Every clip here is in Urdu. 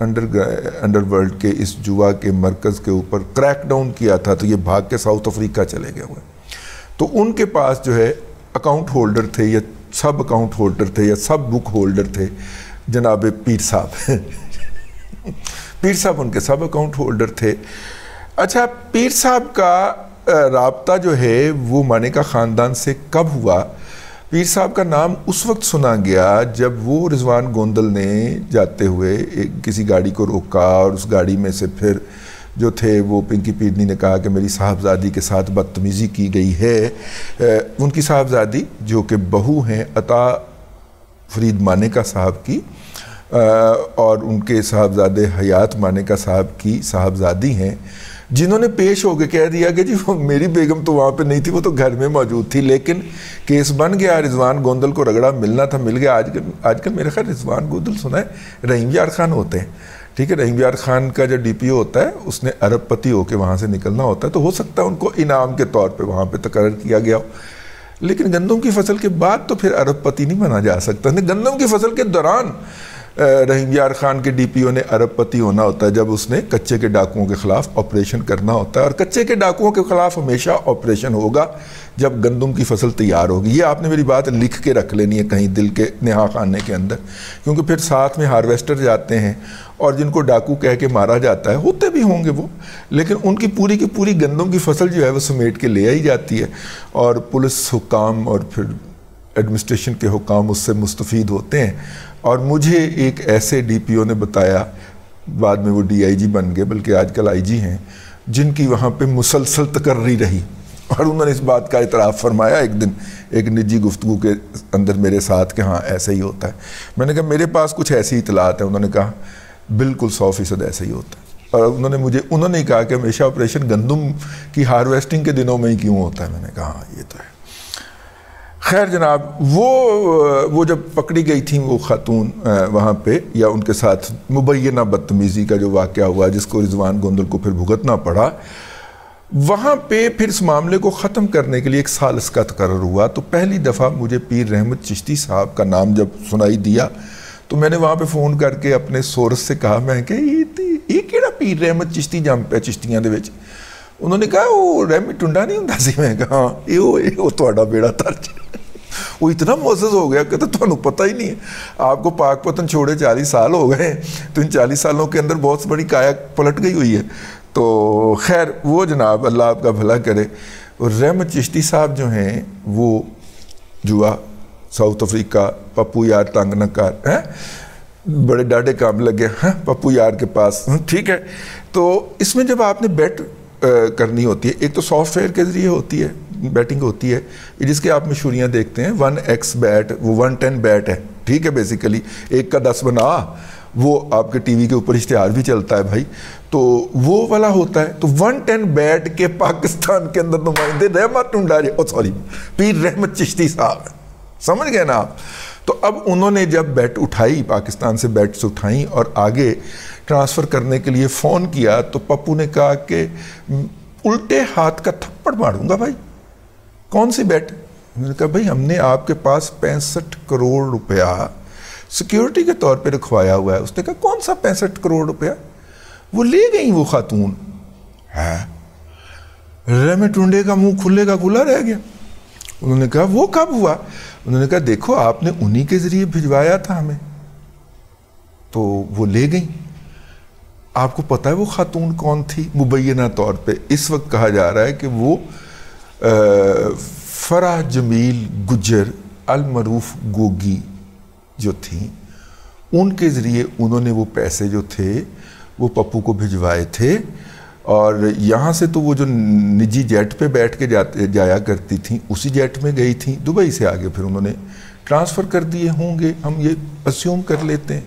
انڈر ورلڈ کے اس جوا کے مرکز کے اوپر کریک ڈاؤن کیا تھا تو یہ بھاگ کے ساؤتھ افریقہ چلے گئے ہوئے. تو ان کے پاس جو ہے اکاؤنٹ ہولڈر تھے یا سب اکاؤنٹ ہولڈر تھے یا سب بک ہولڈر تھے جناب پیر صاحب. پیر صاحب ان کے سب اکاؤنٹ ہولڈر تھے. اچھا پیر صاحب کا رابطہ جو ہے وہ مانیکا خاندان سے کب ہوا؟ پیر صاحب کا نام اس وقت سنا گیا جب وہ رضوان گوندل نے جاتے ہوئے کسی گاڑی کو روکا اور اس گاڑی میں سے پھر جو تھے وہ پنکی پیڈنی نے کہا کہ میری صاحبزادی کے ساتھ بدتمیزی کی گئی ہے. ان کی صاحبزادی جو کہ بہو ہیں عطا فرید مانیکا صاحب کی اور ان کے صاحبزادے حیات مانیکا صاحب کی صاحبزادی ہیں، جنہوں نے پیش ہو کے کہہ دیا کہ جی وہ میری بیگم تو وہاں پہ نہیں تھی، وہ تو گھر میں موجود تھی. لیکن کیس بن گیا، رضوان گوندل کو رگڑا ملنا تھا، مل گیا. آج کل میرے خیال رضوان گوندل سنا ہے رحیم یار خان ہوتے ہیں. ٹھیک ہے، رحیم یار خان کا جو ڈی پی او ہوتا ہے اس نے ارب پتی ہو کے وہاں سے نکلنا ہوتا ہے، تو ہو سکتا ہے ان کو انعام کے طور پہ وہاں پہ تقرر کیا گیا ہو. لیکن گندم کی فصل کے بعد تو پھر ارب پتی نہیں بنا جا سکتا. گندم کی فصل کے دوران رحیم یار خان کے ڈی پی او نے ارب پتی ہونا ہوتا ہے جب اس نے کچے کے ڈاکوؤں کے خلاف آپریشن کرنا ہوتا ہے. اور کچے کے ڈاکوؤں کے خلاف ہمیشہ آپریشن ہوگا جب گندم کی فصل تیار ہوگی. یہ آپ نے میری بات لکھ کے رکھ لینی ہے کہیں دل کے نہا خانے کے اندر، کیونکہ پھر ساتھ میں ہارویسٹر جاتے ہیں اور جن کو ڈاکو کہہ کے مارا جاتا ہے، ہوتے بھی ہوں گے وہ، لیکن ان کی پوری گندم کی فصل جو ہے وہ سمیٹ کے لے آئی جاتی ہے اور پولیس حکام اور پھر ایڈمنسٹریشن کے حکام اس سے مستفید ہوتے ہیں. اور مجھے ایک ایسے ڈی پی او نے بتایا، بعد میں وہ ڈی آئی جی بن گئے بلکہ آج کل آئی جی ہیں، جن کی وہاں پہ مسلسل تقرری رہی اور انہوں نے اس بات کا اعتراف فرمایا ایک دن ایک نجی گفتگو کے اندر میرے ساتھ کہ ہاں ایسا ہی ہوتا ہے. میں نے کہا میرے پاس کچھ ایسی اطلاعات ہیں. انہوں نے کہا بالکل 100% ایسا ہی ہوتا ہے. اور انہوں نے کہا کہ ہمیشہ آپریشن گندم کی ہارویسٹنگ کے دنوں میں ہی کیوں ہوتا ہے. میں نے کہا ہاں یہ تو ہے. خیر جناب، وہ جب پکڑی گئی تھیں وہ خاتون وہاں پہ، یا ان کے ساتھ مبینہ بدتمیزی کا جو واقعہ ہوا جس کو رضوان گوندل کو پھر بھگتنا پڑا، وہاں پہ پھر اس معاملے کو ختم کرنے کے لیے ایک سالس کا تقرر ہوا. تو پہلی دفعہ مجھے پیر رحمت چشتی صاحب کا نام جب سنائی دیا تو میں نے وہاں پہ فون کر کے اپنے سورس سے کہا، میں کہ یہ کیڑا پیر رحمت چشتی جنپ ہے چشتیاں دے وچ؟ انہوں نے کہا وہ رحمت ٹنڈا نہیں ہوندا سی. میں کہا ہاں یہ تہاڈا بیڑا ترج. وہ اتنا معزز ہو گیا کہ تمہیں پتہ ہی نہیں ہے. آپ کو پاک پتن چھوڑے 40 سال ہو گئے، تو ان 40 سالوں کے اندر بہت بڑی کایا پلٹ گئی ہوئی ہے. تو خیر وہ جناب اللہ آپ کا بھلا کرے. اور رحمت چشتی صاحب جو ہیں وہ جوا ساؤتھ افریقہ، پپو یار تنگ نہ کر، بڑے ڈاڈے کام لگے پپو یار کے پاس. ٹھیک ہے، تو اس میں جب آپ نے بیٹ کرنی ہوتی ہے، ایک تو سافٹ ویئر کے ذریعے ہوتی ہے بیٹنگ ہوتی ہے، جس کے آپ مشہوریاں دیکھتے ہیں 1x بیٹ، وہ 110 بیٹ ہے. ٹھیک ہے، بیسیکلی 1 کا 10 بنا، وہ آپ کے ٹی وی کے اوپر اشتہار بھی چلتا ہے بھائی، تو وہ والا ہوتا ہے. تو 110 بیٹ کے پاکستان کے اندر نمائندے رحمت ٹنڈا پیر رحمت چشتی صاحب، سمجھ گئے نا آپ. تو اب انہوں نے جب بیٹ اٹھائی، پاکستان سے بیٹس اٹھائیں اور آگے ٹرانسفر کرنے کے لیے فون کیا، تو پپو نے کہا کہ الٹے ہاتھ کا تھپڑ ماروں گا بھائی. کون سی بیٹ؟ میں نے کہا بھائی ہم نے آپ کے پاس 65 کروڑ روپیہ سیکیورٹی کے طور پہ رکھوایا ہوا ہے. اس نے کہا کون سا 65 کروڑ روپیہ؟ وہ لے گئیں وہ خاتون. ہے رحمت ٹنڈے کا منہ کھلے کا کھلا رہ گیا. انہوں نے کہا وہ کب ہوا؟ انہوں نے کہا دیکھو آپ نے انہی کے ذریعے بھجوایا تھا ہمیں، تو وہ لے گئیں. آپ کو پتہ ہے وہ خاتون کون تھی؟ مبینہ طور پہ اس وقت کہا جا رہا ہے کہ وہ فرح جمیل گجر المعروف گوگی جو تھیں، ان کے ذریعے انہوں نے وہ پیسے جو تھے وہ پپو کو بھجوائے تھے. اور یہاں سے تو وہ جو نجی جیٹ پہ بیٹھ کے جایا کرتی تھیں اسی جیٹ میں گئی تھیں. دبئی سے آگے پھر انہوں نے ٹرانسفر کر دیے ہوں گے، ہم یہ اسیوم کر لیتے ہیں.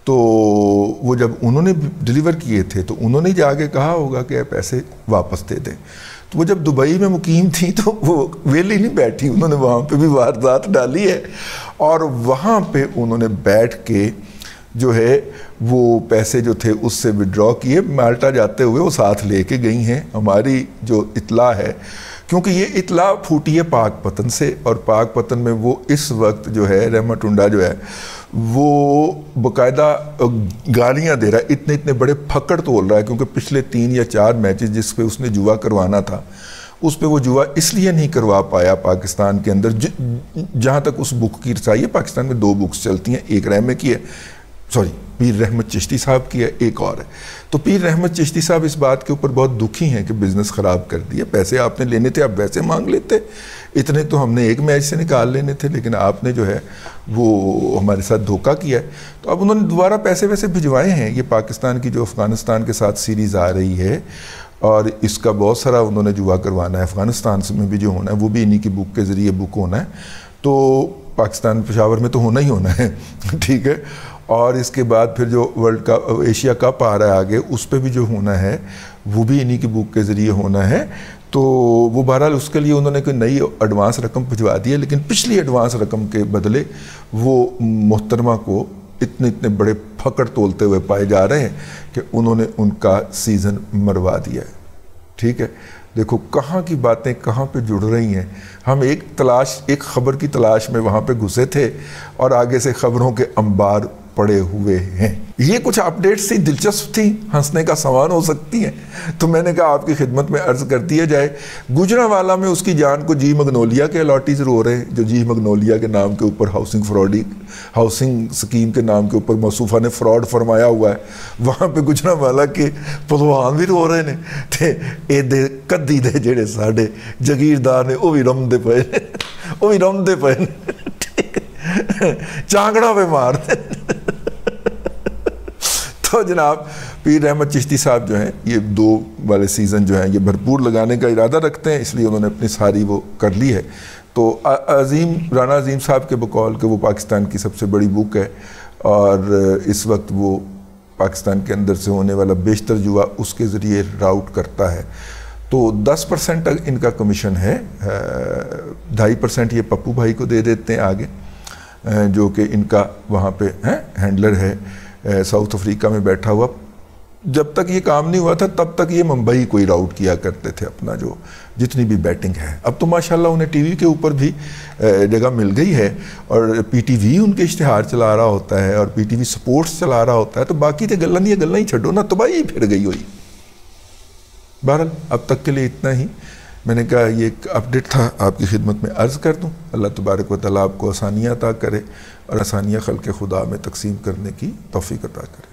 تو وہ جب انہوں نے ڈیلیور کیے تھے تو انہوں نے جا کے کہا ہوگا کہ پیسے واپس دے دیں. تو وہ جب دبئی میں مقیم تھیں تو وہ ویلی نہیں بیٹھی، انہوں نے وہاں پہ بھی واردات ڈالی ہے اور وہاں پہ انہوں نے بیٹھ کے جو ہے وہ پیسے جو تھے اس سے وڈرا کیے. مالٹا جاتے ہوئے وہ ساتھ لے کے گئی ہیں. ہماری جو اطلاع ہے، کیونکہ یہ اطلاع پھوٹی ہے پاک پتن سے، اور پاک پتن میں وہ اس وقت جو ہے رحمت ٹنڈا جو ہے وہ باقاعدہ گالیاں دے رہا ہے، اتنے اتنے بڑے پھکڑ تول رہا ہے، کیونکہ پچھلے 3 یا 4 میچز جس پہ اس نے جوا کروانا تھا اس پہ وہ جوا اس لیے نہیں کروا پایا پاکستان کے اندر، جہاں تک اس بک کی رسائی ہے۔ پاکستان میں 2 بکس چلتی ہیں، ایک رحمت کی ہے، پیر رحمت چشتی صاحب کی ہے، ایک اور ہے۔ تو پیر رحمت چشتی صاحب اس بات کے اوپر بہت دکھی ہیں کہ بزنس خراب کر دیا، پیسے آپ نے لینے تھے آپ ویسے مانگ لیتے، اتنے تو ہم نے ایک میچ سے نکال لینے تھے، لیکن آپ نے جو ہے وہ ہمارے ساتھ دھوکہ کیا ہے۔ تو اب انہوں نے دوبارہ پیسے ویسے بھجوائے ہیں۔ یہ پاکستان کی جو افغانستان کے ساتھ سیریز آ رہی ہے اور اس کا بہت سارا انہوں نے جوا کروانا ہے، افغانستان میں بھی جو ہونا ہے وہ بھی انہی کی بک کے ذریعے بک ہونا ہے، تو پاکستان پشاور میں تو ہونا ہی ہونا ہے، ٹھیک ہے۔ اور اس کے بعد پھر جو ورلڈ کپ ایشیا کپ آ رہا ہے آگے، اس پہ بھی جو ہونا ہے وہ بھی انہی کی بک کے ذریعے ہونا ہے۔ تو وہ بہرحال اس کے لیے انہوں نے کوئی نئی ایڈوانس رقم بھجوا دی ہے، لیکن پچھلی ایڈوانس رقم کے بدلے وہ محترمہ کو اتنے بڑے پھکڑ تولتے ہوئے پائے جا رہے ہیں کہ انہوں نے ان کا سیزن مروا دیا ہے، ٹھیک ہے۔ دیکھو کہاں کی باتیں کہاں پہ جڑ رہی ہیں۔ ہم ایک خبر کی تلاش میں وہاں پہ گھسے تھے اور آگے سے خبروں کے انبار پڑے ہوئے ہیں۔ یہ کچھ اپڈیٹس تھی، دلچسپ تھی، ہنسنے کا سامان ہو سکتی ہیں، تو میں نے کہا آپ کی خدمت میں عرض کر دیا جائے۔ گجرانوالہ میں اس کی جان کو جی مگنولیا کے الاٹیز رو رہے ہیں، جو جی مگنولیا کے نام کے اوپر ہاؤسنگ سکیم کے نام کے اوپر موصوفہ نے فراڈ فرمایا ہوا ہے۔ وہاں پہ گجرانوالہ کے پہلوان بھی رو رہے ہیں تے اے دے کدی دے جڑے ساڈے جگیردار نے وہ بھی رمدے پئے نے چانگڑا پہ مار دے۔ تو جناب پیر احمد چشتی صاحب جو ہیں یہ 2 والے سیزن جو ہیں یہ بھرپور لگانے کا ارادہ رکھتے ہیں، اس لیے انہوں نے اپنی ساری وہ کر لی ہے۔ تو رانا عظیم صاحب کے بقول کہ وہ پاکستان کی سب سے بڑی بک ہے اور اس وقت وہ پاکستان کے اندر سے ہونے والا بیشتر جوا اس کے ذریعے راؤٹ کرتا ہے، تو 10% ان کا کمیشن ہے، 2.5% یہ پپو بھائی کو دے دیتے ہیں آگے، جو کہ ان کا وہاں پہ ہینڈلر ہے ساؤتھ افریقہ میں بیٹھا ہوا۔ جب تک یہ کام نہیں ہوا تھا تب تک یہ ممبئی کو ہی راؤٹ کیا کرتے تھے اپنا جو جتنی بھی بیٹنگ ہے۔ اب تو ماشاءاللہ انہیں ٹی وی کے اوپر بھی جگہ مل گئی ہے اور پی ٹی وی ان کے اشتہار چلا رہا ہوتا ہے اور پی ٹی وی سپورٹس چلا رہا ہوتا ہے، تو باقی تے گلاں ہی چھڈو نا، تباہی ہی پھر گئی ہوئی۔ بہرحال اب تک کے لیے اتنا ہی، میں نے کہا یہ ایک اپڈیٹ تھا آپ کی خدمت میں عرض کر دوں۔ اللہ تبارک و تعالیٰ آپ کو آسانیاں عطا کرے اور آسانیاں خلق خدا میں تقسیم کرنے کی توفیق عطا کرے۔